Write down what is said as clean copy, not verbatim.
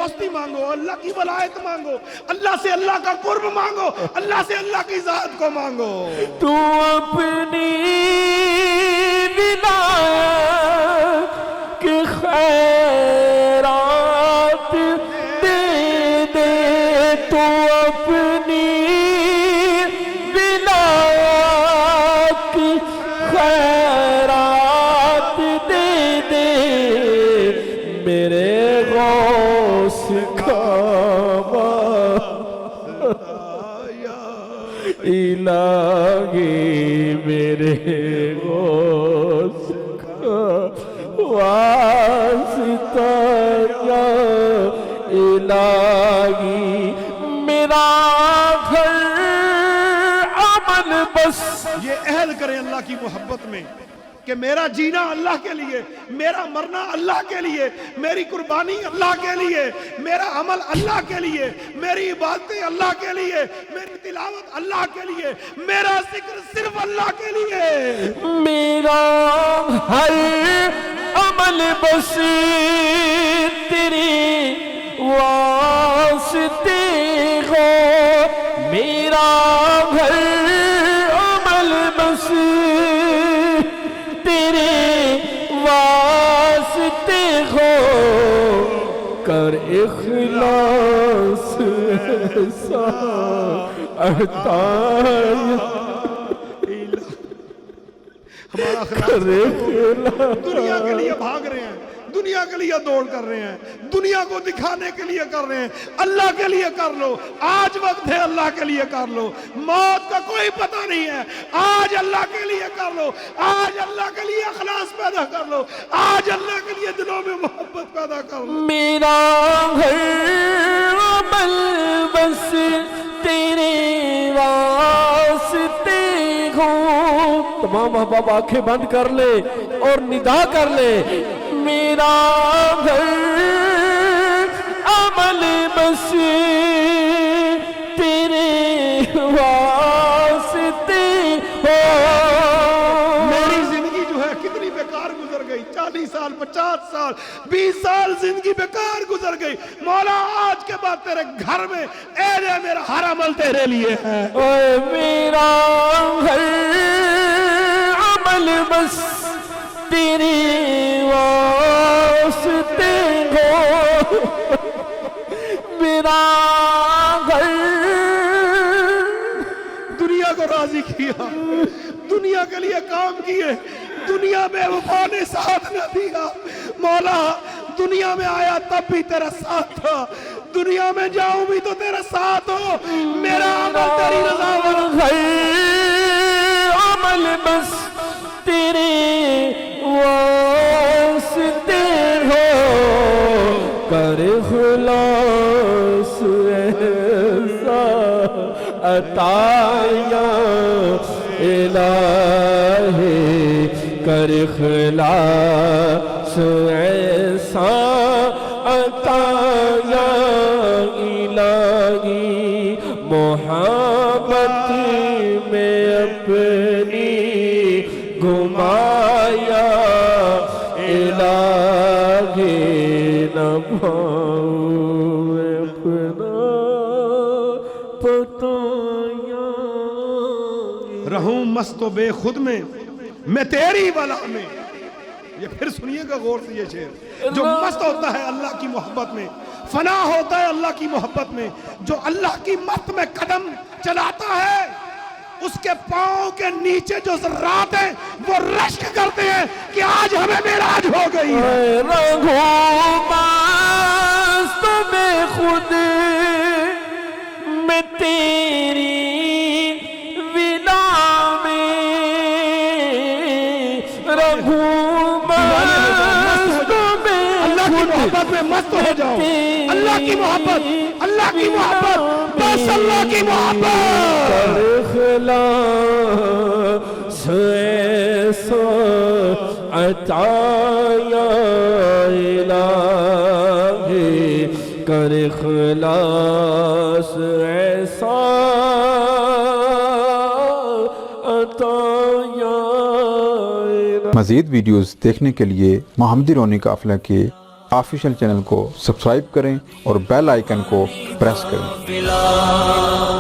دوستی مانگو، اللہ کی ولایت مانگو، اللہ سے اللہ کا قرب مانگو، اللہ سے اللہ کی ذات کو مانگو۔ تو اپنی ولایت کے خیرات دے دے، تو اپنی ولایت کی خیرات دے دے، میرے غوث کا الہی، میرے غوث کا واسطہ یا الہی، میرا گھر عمل بس۔ یہ عہد کریں اللہ کی محبت میں کہ میرا جینا اللہ کے لیے، میرا مرنا اللہ کے لیے، میری قربانی اللہ کے لیے، میرا عمل اللہ کے لیے، میری عبادتیں اللہ کے لیے، میری تلاوت اللہ کے لیے، میرا ذکر صرف اللہ کے لیے۔ میرا ہر عمل بس تیری واسطے ہو، میرا ہر عمل بس تیرے واسطے ہو، کر اخلاص ایسا عطا ہمارا خلاص دنیا کے لیے بھاگ رہے ہیں، دنیا کے لیے دوڑ کر رہے ہیں، دنیا کو دکھانے کے لیے کر رہے ہیں، اللہ کے لیے کر لو، آج وقت ہے اللہ کے لیے کر لو، موت کا کوئی پتہ نہیں ہے، آج اللہ کے لیے کر لو، آج اللہ کے لیے اخلاص پیدا کر لو، آج اللہ کے لیے دلوں میں محبت پیدا کر لو۔ میرا ہر عمل بس تیرے واسطے ہو، تمام احباب آنکھیں بند کر لے اور ندا کر لے، میرا ہر عمل بس تیرے واسطے ہو۔ میری زندگی جو ہے کتنی بیکار گزر گئی، 40 سال 50 سال 20 سال زندگی بیکار گزر گئی، مولا آج کے بعد تیرے گھر میں اے دے میرا ہر عمل تیرے لیے ہے۔ اے میرا ہر عمل بس تیرے واسطے ہو، میرا گھر دنیا کو راضی کیا، دنیا کے لیے کام کیے، دنیا میں وفا نے ساتھ نہ دیا، مولا دنیا میں آیا تب بھی تیرا ساتھ تھا، دنیا میں جاؤں بھی تو تیرا ساتھ ہو، میرا عمل تیری رضا والا۔ ہر عمل بس تیرے واسطے ہو، کر اخلاص ایسا عطا یا الہی، کر اخلاص ایسا عطا یا الہی، محبت میں اپنی گھمایا الہی، نہ پاؤں اپنا پتایا۔ رہوں مست و بے خود میں تیری ولا میں۔ یہ پھر سنیے گا غور سے، یہ شعر جو مست ہوتا ہے اللہ کی محبت میں، فنا ہوتا ہے اللہ کی محبت میں، جو اللہ کی مست میں قدم چلاتا ہے، اس کے پاؤں کے نیچے جو ذرات ہیں وہ رشک کرتے ہیں کہ آج ہمیں معراج ہو گئی ہے۔ رہوں مست بے خود میں تیری ولا میں، رہوں اللہ کی محبت میں مست ہو جاؤ، اللہ کی محبت، اللہ کی محبت، بس اللہ کی محبت۔ اخلاص ایسا عطا یا الہی، کر اخلاص ایسا عطا یا الہی۔ مزید ویڈیوز دیکھنے کے لیے محمدی رونی قافلہ کے آفیشیل چینل کو سبسکرائب کریں اور بیل آئیکن کو پریس کریں۔